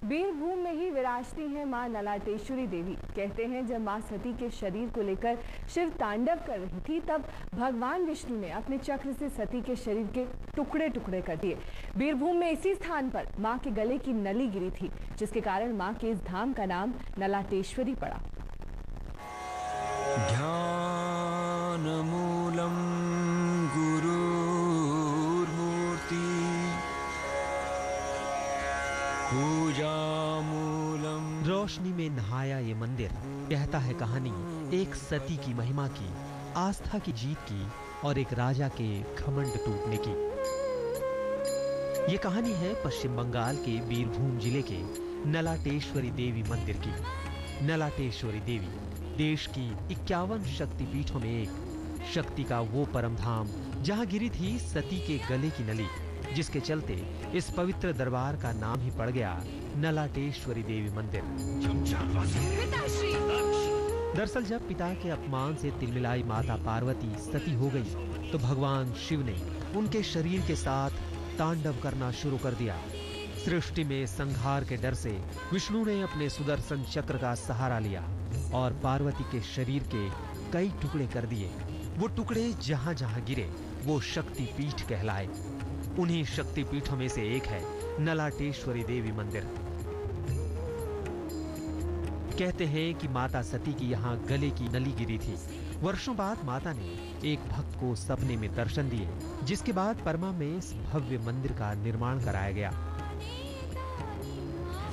बीरभूम में ही विराजती हैं मां नलाटेश्वरी देवी। कहते हैं जब मां सती के शरीर को लेकर शिव तांडव कर रही थी, तब भगवान विष्णु ने अपने चक्र से सती के शरीर के टुकड़े टुकड़े कर दिए। बीरभूम में इसी स्थान पर मां के गले की नली गिरी थी, जिसके कारण मां के इस धाम का नाम नलाटेश्वरी पड़ा। ध्यानमूलम गुरुर्मूर्ति पूजामूलम। रोशनी में नहाया ये मंदिर कहता है कहानी एक सती की महिमा की, आस्था की जीत की और एक राजा के घमंड टूटने की। ये कहानी है पश्चिम बंगाल के बीरभूम जिले के नलाटेश्वरी देवी मंदिर की। नलाटेश्वरी देवी देश की 51 शक्तिपीठों में एक शक्ति का वो परम धाम जहां गिरी थी सती के गले की नली, जिसके चलते इस पवित्र दरबार का नाम ही पड़ गया नलाटेश्वरी देवी मंदिर। दरअसल जब पिता के अपमान से तिलमिलाई माता पार्वती सती हो गई, तो भगवान शिव ने उनके शरीर के साथ तांडव करना शुरू कर दिया। सृष्टि में संहार के डर से विष्णु ने अपने सुदर्शन चक्र का सहारा लिया और पार्वती के शरीर के कई टुकड़े कर दिए। वो टुकड़े जहां जहां गिरे वो शक्ति पीठ कहलाए। उन्हीं शक्ति पीठों में से एक है नलाटेश्वरी देवी मंदिर। कहते हैं कि माता सती की यहाँ गले की नली गिरी थी। वर्षों बाद माता ने एक भक्त को सपने में दर्शन दिए, जिसके बाद परमा में इस भव्य मंदिर का निर्माण कराया गया।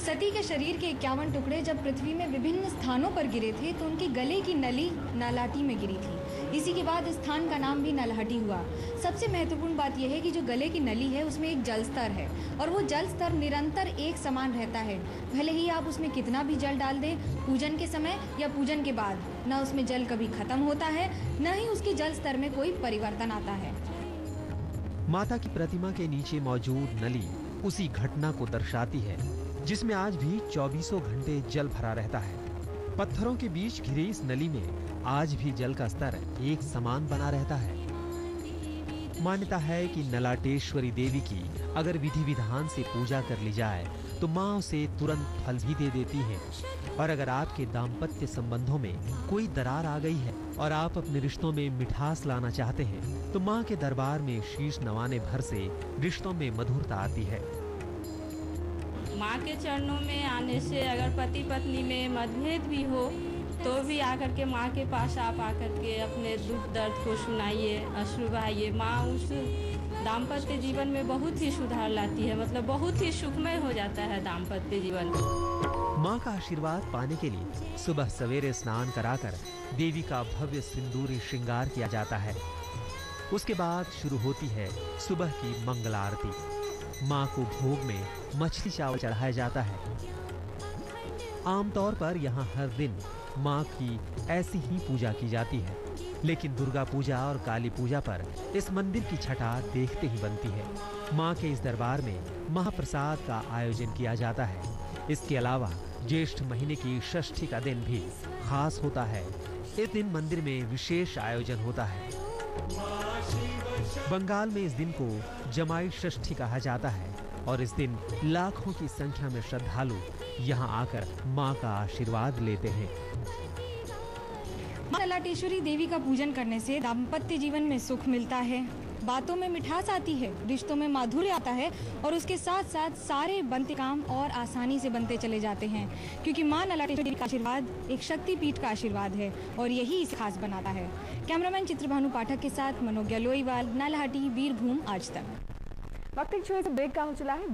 सती के शरीर के 51 टुकड़े जब पृथ्वी में विभिन्न स्थानों पर गिरे थे, तो उनके गले की नली नलाटी में गिरी थी। इसी के बाद स्थान का नाम भी नलहटी हुआ। सबसे महत्वपूर्ण बात यह है कि जो गले की नली है उसमें एक जल स्तर है, और वो जल स्तर निरंतर एक समान रहता है। भले ही आप उसमें कितना भी जल डाल दें, पूजन के समय या पूजन के बाद, न उसमें जल कभी खत्म होता है, न ही उसके जल स्तर में कोई परिवर्तन आता है। माता की प्रतिमा के नीचे मौजूद नली उसी घटना को दर्शाती है, जिसमें आज भी 24 घंटे जल भरा रहता है। पत्थरों के बीच घिरी इस नली में आज भी जल का स्तर एक समान बना रहता है। मान्यता है कि नलाटेश्वरी देवी की अगर विधि विधान से पूजा कर ली जाए तो माँ उसे तुरंत फल भी दे देती है। और अगर आपके दाम्पत्य संबंधों में कोई दरार आ गई है और आप अपने रिश्तों में मिठास लाना चाहते हैं, तो माँ के दरबार में शीश नवाने भर से रिश्तों में मधुरता आती है। माँ के चरणों में आने से अगर पति पत्नी में मतभेद भी हो, तो भी आकर के माँ के पास आप आकर के अपने दुख दर्द को सुनाइए, अश्रु बहाइए। माँ उस दाम्पत्य जीवन में बहुत ही सुधार लाती है, मतलब बहुत ही सुखमय हो जाता है दाम्पत्य जीवन। माँ का आशीर्वाद पाने के लिए सुबह सवेरे स्नान कराकर देवी का भव्य सिंदूरी श्रृंगार किया जाता है। उसके बाद शुरू होती है सुबह की मंगल आरती। माँ को भोग में मछली चावल चढ़ाया जाता है। आमतौर पर यहाँ हर दिन माँ की ऐसी ही पूजा की जाती है, लेकिन दुर्गा पूजा और काली पूजा पर इस मंदिर की छटा देखते ही बनती है। माँ के इस दरबार में महाप्रसाद का आयोजन किया जाता है। इसके अलावा ज्येष्ठ महीने की षष्ठी का दिन भी खास होता है। इस दिन मंदिर में विशेष आयोजन होता है। बंगाल में इस दिन को जमाई षष्ठी कहा जाता है और इस दिन लाखों की संख्या में श्रद्धालु यहाँ आकर माँ का आशीर्वाद लेते हैं। माँ नलाटेश्वरी देवी का पूजन करने से दाम्पत्य जीवन में सुख मिलता है, बातों में मिठास आती है, रिश्तों में माधुर्य आता है, और उसके साथ साथ सारे बनते काम और आसानी से बनते चले जाते हैं, क्योंकि माँ नलाटेश्वरी का आशीर्वाद एक शक्तिपीठ का आशीर्वाद है और यही इसे खास बनाता है। कैमरामैन चित्रभानु पाठक के साथ मनोज्ञा लोईवाल, नलाहटी, बीरभूम आज तक। वक्त एक छोटे से ब्रेक का हो चला है।